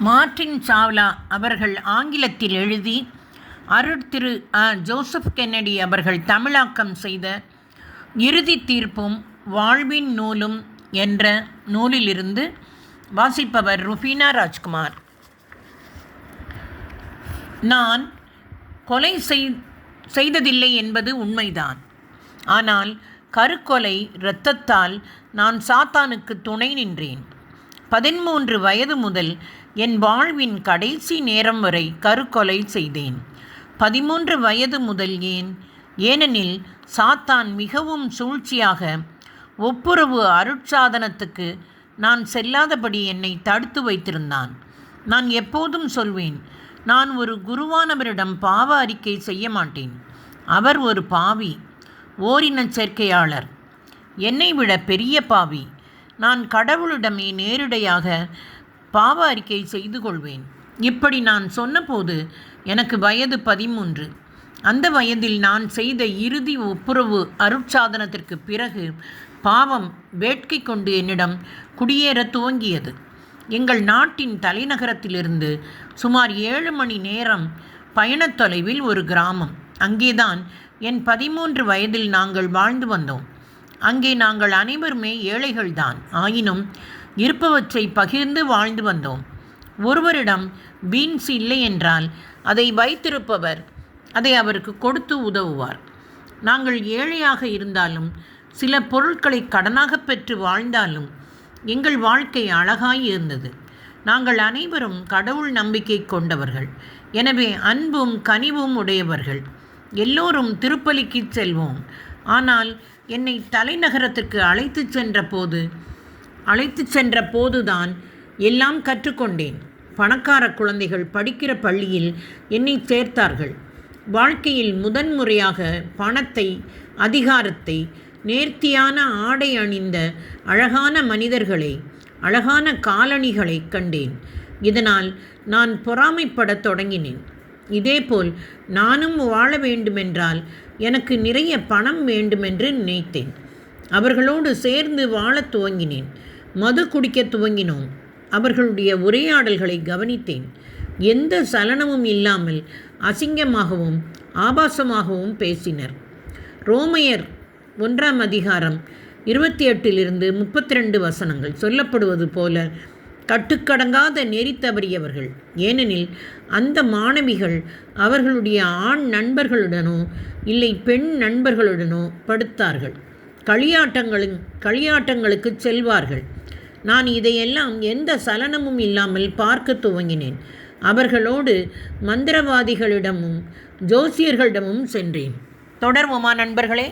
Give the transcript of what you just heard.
Martin Chawla அவர்கள் ஆங்கிலத்தில் எழுதி திரு ஜோசப் கென்னடி அவர்கள் தமிழாக்கம் செய்த இறுதி தீர்ப்பும் வாழ்வின் நூலும் என்ற நூலிலிருந்து வாசிப்பவர் ருஃபீனா ராஜ்குமார். நான் கொலை செய்ததில்லை என்பது உண்மைதான். ஆனால் கருக்கொலை இரத்தத்தால் நான் சாத்தானுக்கு துணை நின்றேன். 13 வயது முதல் என் வாழ்வின் கடைசி நேரம் வரை கருக்கொலை செய்தேன். 13 வயது முதல் ஏனெனில் சாத்தான் மிகவும் சூழ்ச்சியாக ஒப்புரவு அருட்சாதனத்துக்கு நான் செல்லாதபடி என்னை தடுத்து வைத்திருந்தான். நான் எப்போதும் சொல்வேன், நான் ஒரு குருவானவரிடம் பாவ அறிக்கை செய்ய மாட்டேன். அவர் ஒரு பாவி, ஓரினச் சேர்க்கையாளர், என்னை விட பெரிய பாவி. நான் கடவுளிடமே நேரிடையாக பாவ அறிக்கை செய்து கொள்வேன். இப்படி நான் சொன்னபோது எனக்கு வயது 13. அந்த வயதில் நான் செய்த இறுதி ஒப்புரவு அருட்சாதனத்திற்கு பிறகு பாவம் வேட்கை கொண்டு என்னிடம் குடியேற துவங்கியது. எங்கள் நாட்டின் தலைநகரத்திலிருந்து சுமார் 7 மணி நேரம் பயணத் தொலைவில் ஒரு கிராமம். அங்கேதான் என் 13 வயதில் நாங்கள் வாழ்ந்து வந்தோம். அங்கே நாங்கள் அனைவருமே ஏழைகள்தான். ஆயினும் இருப்பவற்றை பகிர்ந்து வாழ்ந்து வந்தோம். ஒருவரிடம் பீன்ஸ் இல்லை என்றால் அதை வைத்திருப்பவர் அதை அவருக்கு கொடுத்து உதவுவார். நாங்கள் ஏழையாக இருந்தாலும் சில பொருட்களை கடனாக பெற்று வாழ்ந்தாலும் எங்கள் வாழ்க்கை அழகாய் இருந்தது. நாங்கள் அனைவரும் கடவுள் நம்பிக்கை கொண்டவர்கள். எனவே அன்பும் கனிவும் உடையவர்கள். எல்லோரும் திருப்பலிக்கு செல்வோம். ஆனால் என்னை தலைநகரத்திற்கு அழைத்து சென்ற போதுதான் எல்லாம் கற்றுக்கொண்டேன். பணக்கார குழந்தைகள் படிக்கிற பள்ளியில் என்னை சேர்த்தார்கள். வாழ்க்கையில் முதன்முறையாக பணத்தை, அதிகாரத்தை, நேர்த்தியான ஆடை அணிந்த அழகான மனிதர்களை, அழகான காலணிகளை கண்டேன். இதனால் நான் பொறாமைப்படத் தொடங்கினேன். இதேபோல் நானும் வாழ வேண்டுமென்றால் எனக்கு நிறைய பணம் வேண்டுமென்று நினைத்தேன். அவர்களோடு சேர்ந்து வாழத் துவங்கினேன். மது குடிக்க துவங்கினோம். அவர்களுடைய உரையாடல்களை கவனித்தேன். எந்த சலனமும் இல்லாமல் அசிங்கமாகவும் ஆபாசமாகவும் பேசினர். ரோமையர் 1 அதிகாரம் 28 32 வசனங்கள் சொல்லப்படுவது போல கட்டுக்கடங்காத நெறி தவறியவர்கள். ஏனெனில் அந்த மாணவிகள் அவர்களுடைய ஆண் நண்பர்களுடனோ இல்லை பெண் நண்பர்களுடனோ படுத்தார்கள். களியாட்டங்களுக்கு செல்வார்கள். நான் இதையெல்லாம் எந்த சலனமும் இல்லாமல் பார்க்க துவங்கினேன். அவர்களோடு மந்திரவாதிகளிடமும் ஜோசியர்களிடமும் சென்றேன். தொடர்வோமா நண்பர்களே?